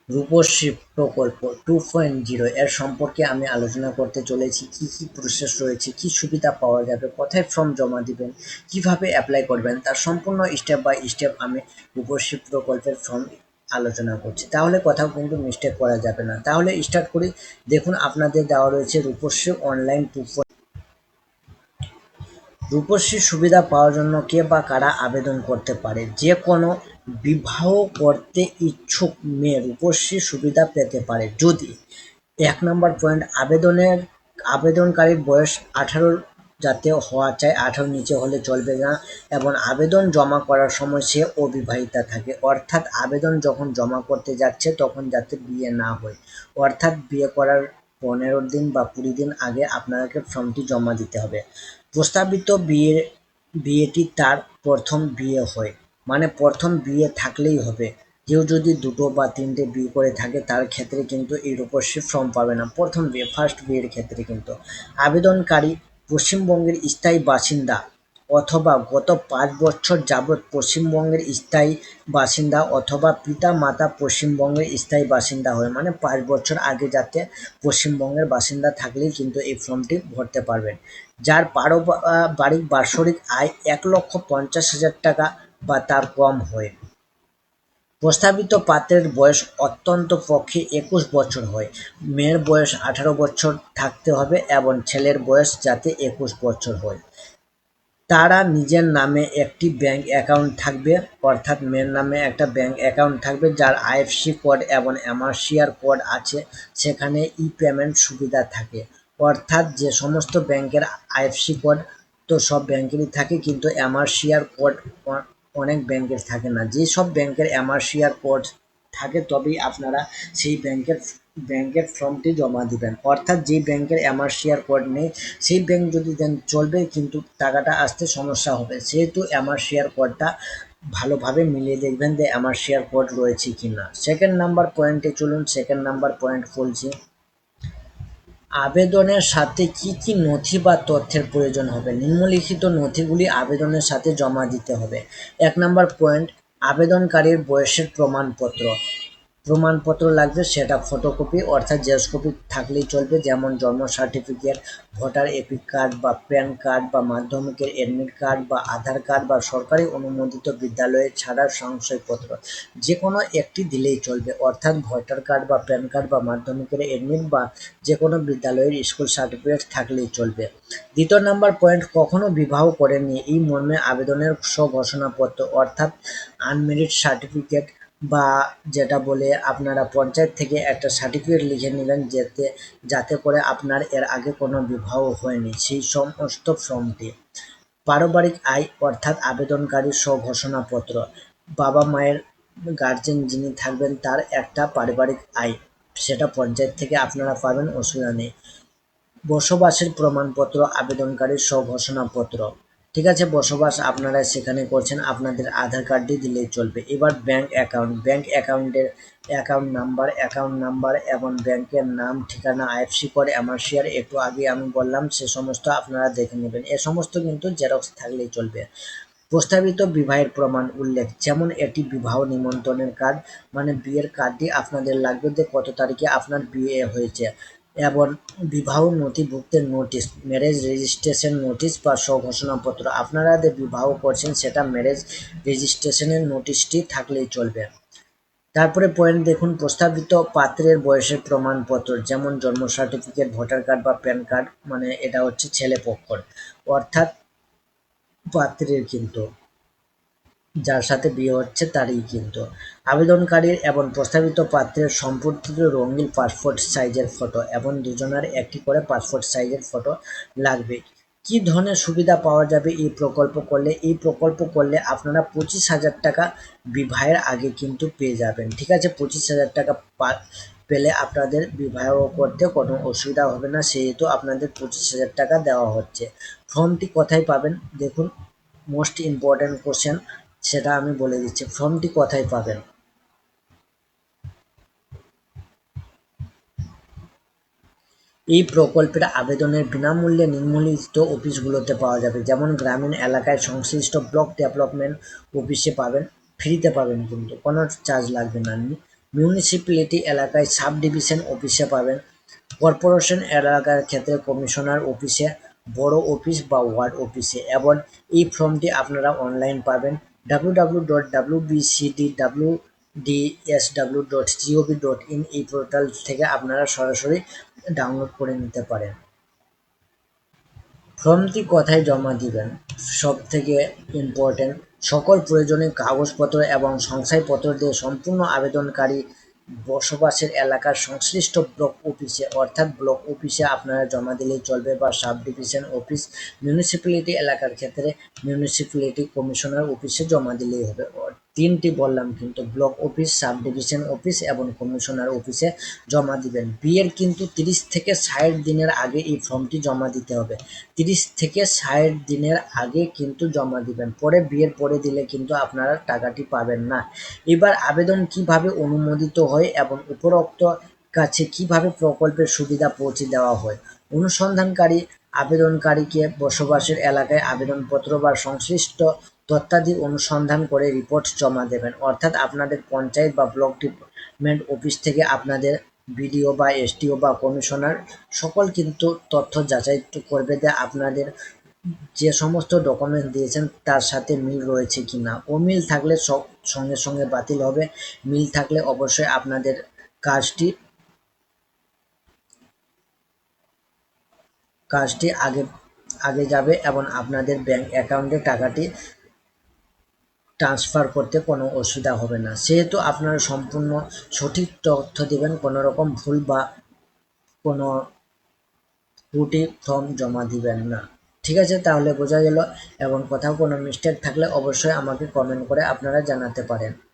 রূপশ্রী প্রকল্প 2.0 এর সম্পর্কে আমি আলোচনা করতে চলেছি। কি কি প্রসেস রয়েছে, কি সুবিধা পাওয়া যাবে, কোথায় ফর্ম জমা দিবেন, কিভাবে অ্যাপ্লাই করবেন, তার সম্পূর্ণ স্টেপ বাই স্টেপ আমি রূপশ্রী প্রকল্পের ফর্ম আলোচনা করছি। তাহলে কোথাও কিন্তু মিস্টেক করা যাবে না। তাহলে স্টার্ট করি। দেখুন, আপনাদের দেওয়া রয়েছে রূপশ্রী অনলাইন 2.0। রূপশ্রী সুবিধা পাওয়ার জন্য কে বা কারা আবেদন করতে পারে? যে কোনো বিবাহ করতে ইচ্ছুক মেয়ে রূপশ্রী সুবিধা পেতে পারে যদি 1 নম্বর পয়েন্ট, আবেদনকারীর বয়স 18 যাতে হওয়া চাই, 18 নিচে হলে চলবে না, এবং আবেদন জমা করার সময় সে অবিবাহিতা থাকে, অর্থাৎ আবেদন যখন জমা করতে যাচ্ছে তখন যাতে বিয়ে না হয়, অর্থাৎ বিয়ে করার 15 দিন বা 20 দিন আগে আপনাকে ফর্মটি জমা দিতে হবে। প্রস্তাবিত বিয়েটি তার প্রথম বিয়ে হয়, মানে প্রথম বিয়ে থাকলেই হবে। কেউ যদি দুটো বা তিনটে বিয়ে করে থাকে তার ক্ষেত্রে কিন্তু এই রূপশ্রী ফর্ম পাবে না, প্রথম বিয়ে ফার্স্ট বিয়ের ক্ষেত্রে কিন্তু। আবেদনকারী পশ্চিমবঙ্গের স্থায়ী বাসিন্দা অথবা গত 5 বছর যাবৎ পশ্চিমবঙ্গের স্থায়ী বাসিন্দা অথবা পিতা মাতা পশ্চিমবঙ্গের স্থায়ী বাসিন্দা হয়, মানে 5 বছর আগে যাতে পশ্চিমবঙ্গের বাসিন্দা থাকলেই কিন্তু এই ফর্মটি ভরতে পারবেন। যার পারিবারিক বার্ষিক আয় 1,50,000 টাকা বা তার কম হয়। প্রস্তাবিত পাত্রের বয়স অত্যন্ত পক্ষে 21 বছর হয়, মেয়ের বয়স 18 বছর থাকতে হবে এবং ছেলের বয়স যাতে 21 বছর হয়। তারা নিজের নামে একটি ব্যাংক অ্যাকাউন্ট থাকবে, অর্থাৎ মেয়ের নামে একটা ব্যাংক অ্যাকাউন্ট থাকবে যার আইএফসি কোড এবং এমারশিয়ার কোড আছে, সেখানে পেমেন্ট সুবিধা থাকে। অর্থাৎ যে সমস্ত ব্যাংকের আইএফসি কোড তো সব ব্যাংকেরই থাকে, কিন্তু এমারশিয়ার কোড অনেক ব্যাংকের থাকে না। যেসব ব্যাংকের এমারশিয়ার কোড থাকে তবেই আপনারা সেই ব্যাংকের ফর্মটি জমা দিবেন। অর্থাৎ যে ব্যাংকের এমারশিয়ার কোড নেই সেই ব্যাংক যদি দেন চলবে, কিন্তু টাকাটা আসতে সমস্যা হবে। সেহেতু এমারশিয়ার কোডটা ভালোভাবে মিলিয়ে দেখবেন যে এমারশিয়ার কোড রয়েছে কিনা। সেকেন্ড নাম্বার পয়েন্টে চলুন। সেকেন্ড নাম্বার পয়েন্ট বলছি, আবেদনের সাথে কি কি নথি বা তথ্যের প্রয়োজন হবে। নিম্নলিখিত নথিগুলি আবেদনের সাথে জমা দিতে হবে। 1 নম্বর পয়েন্ট, আবেদনকারীর বয়সের প্রমাণপত্র লাগবে, সেটা ফটোকপি অর্থাৎ জেরক্স কপি থাকলেই চলবে, যেমন জন্ম সার্টিফিকেট, ভোটার এপিক কার্ড বা প্যান কার্ড বা মাধ্যমিকের এডমিট কার্ড বা আধার কার্ড বা সরকারি অনুমোদিত বিদ্যালয়ে ছাড়ার সংশয়পত্র, যে কোনো একটি দিলেই চলবে। অর্থাৎ ভোটার কার্ড বা প্যান কার্ড বা মাধ্যমিকের এডমিট বা যে কোনো বিদ্যালয়ের স্কুল সার্টিফিকেট থাকলেই চলবে। 2 নম্বর পয়েন্ট, কখনো বিবাহ করেননি এই মর্মে আবেদনের স্বঘোষণাপত্র অর্থাৎ আনমেরিড সার্টিফিকেট, বা যেটা বলে আপনারা পঞ্চায়েত থেকে একটা সার্টিফিকেট লিখে নেবেন যাতে করে আপনার এর আগে কোনো বিবাহ হয়নি, সেই সমস্ত ফর্মটি। পারিবারিক আয় অর্থাৎ আবেদনকারীর স্বঘোষণাপত্র, বাবা মায়ের গার্জেন যিনি থাকবেন তার একটা পারিবারিক আয়, সেটা পঞ্চায়েত থেকে আপনারা পাবেন, অসুবিধা নেই। বসবাসের প্রমাণপত্র, আবেদনকারীর স্বঘোষণাপত্র, ঠিক আছে, বসবাস আপনারা সেখানে করছেন, আপনাদের আধার কার্ডটি দিলেই চলবে। এবার ব্যাংক অ্যাকাউন্টের অ্যাকাউন্ট নাম্বার এবং ব্যাংকের নাম, ঠিকানা, আইএফসি কোড, এমারশিয়ার একটু আগে আমি বললাম, সে সমস্ত আপনারা দেখে নেবেন। এ সমস্ত কিন্তু জেরক্স থাকলেই চলবে। প্রস্তাবিত বিবাহের প্রমাণ উল্লেখ, যেমন এটি বিবাহ নিমন্ত্রণের কার্ড, মানে বিয়ের কার্ডটি আপনাদের লাগবে যে কত তারিখে আপনার বিয়ে হয়েছে, এবং বিবাহ নথিভুক্তের নোটিশ, ম্যারেজ রেজিস্ট্রেশন নোটিশ বা স্বঘোষণাপত্র, আপনারা যে বিবাহ করছেন সেটা ম্যারেজ রেজিস্ট্রেশনের নোটিশটি থাকলেই চলবে। তারপরে পয়েন্ট দেখুন, প্রস্তাবিত পাত্রের বয়সের প্রমাণপত্র, যেমন জন্ম সার্টিফিকেট, ভোটার কার্ড বা প্যান কার্ড, মানে এটা হচ্ছে ছেলে পক্ষর, অর্থাৎ পাত্রের কিন্তু, যার সাথে বিয়ে হচ্ছে তারই কিন্তু। আবেদনকারীর এবং প্রস্তাবিত পাত্রের সম্পর্কিত রঙিন পাসপোর্ট সাইজের ফটো, এবং দুজনের একটি করে পাসপোর্ট সাইজের ফটো লাগবে। কি ধরনের সুবিধা পাওয়া যাবে এই প্রকল্প করলে? এই প্রকল্প করলে আপনারা 25,000 টাকা বিবাহের আগে কিন্তু পেয়ে যাবেন, ঠিক আছে। 25,000 টাকা পেলে আপনাদের বিবাহ করতে কোনো অসুবিধা হবে না, সেহেতু আপনাদের 25,000 টাকা দেওয়া হচ্ছে। ফর্মটি কোথায় পাবেন দেখুন, মোস্ট ইম্পর্ট্যান্ট কোশ্চেন, সেটা আমি বলে দিচ্ছি। ফর্মটি কোথায় পাবেন? এই প্রকল্পের আবেদনের বিনামূল্যে নিম্নলিখিত অফিসগুলোতে পাওয়া যাবে, যেমন গ্রামীণ এলাকায় সংশ্লিষ্ট ব্লক ডেভেলপমেন্ট অফিসে পাবেন, ফ্রিতে পাবেন কিন্তু কোনো চার্জ লাগবে না। মিউনিসিপ্যালিটি এলাকায় সাব ডিভিশন অফিসে পাবেন। কর্পোরেশন এলাকার ক্ষেত্রে কমিশনার অফিসে, বড় অফিস বা ওয়ার্ড অফিসে। এবং এই ফর্মটি আপনারা অনলাইন পাবেন www.wbcd.wdsw.gov.in এই পোর্টাল থেকে আপনারা সরাসরি ডাউনলোড করে নিতে পারেন। ফর্মটি কোথায় জমা দিবেন? সব থেকে ইম্পর্টেন্ট, সকল প্রয়োজনীয় কাগজপত্র এবং শংসাপত্র দিয়ে সম্পূর্ণ আবেদনকারী বসবাসের এলাকার সংশ্লিষ্ট ব্লক অফিসে, অর্থাৎ ব্লক অফিসে আপনারা জমা দিলেই চলবে, বা সাব ডিভিশন অফিস, মিউনিসিপ্যালিটি এলাকার ক্ষেত্রে মিউনিসিপ্যালিটি কমিশনার অফিসে জমা দিলেই হবে। তিনটি বললাম কিন্তু, block office, sub division office এবং কমিশনার অফিসে জমা দিবেন। বিয়ের কিন্তু 30 থেকে 60 দিনের আগে এই ফর্মটি জমা দিতে হবে। 30 থেকে 60 দিনের আগে কিন্তু জমা দিবেন, পরে বিয়ের পরে দিলে কিন্তু আপনারা টাকাটি পাবেন না। এবার আবেদন কিভাবে অনুমোদিত হয় এবং উপরোক্ত কাছে কিভাবে প্রকল্পের সুবিধা পৌঁছে দেওয়া হয়। অনুসন্ধানকারী আবেদনকারীকে বসবাসের এলাকায় আবেদনপত্র বা সংশ্লিষ্ট তথ্যাদি অনুসন্ধান করে রিপোর্ট জমা দেবেন, অর্থাৎ আপনাদের পঞ্চায়েত বা ব্লক ডেভেলপমেন্ট অফিস থেকে আপনাদের বিডিও বা এসডিও বা কমিশনার সকল কিন্তু তথ্য যাচাই করবে যে আপনাদের যে সমস্ত ডকুমেন্ট দিয়েছেন তার সাথে মিল রয়েছে কিনা। অমিল থাকলে সঙ্গে সঙ্গে বাতিল হবে, মিল থাকলে অবশ্যই আপনাদের কাজটি কাজটি আগে আগে যাবে এবং আপনাদের ব্যাংক অ্যাকাউন্টে টাকাটি ট্রান্সফার করতে কোনো অসুবিধা হবে না। সেহেতু আপনারা সম্পূর্ণ সঠিক তথ্য দেবেন, কোনো রকম ভুল বা কোনো ত্রুটি ফর্ম জমা দিবেন না। ঠিক আছে, তাহলে বোঝা গেল। এবং কোথাও কোনো মিস্টেক থাকলে অবশ্যই আমাকে কমেন্ট করে আপনারা জানাতে পারেন।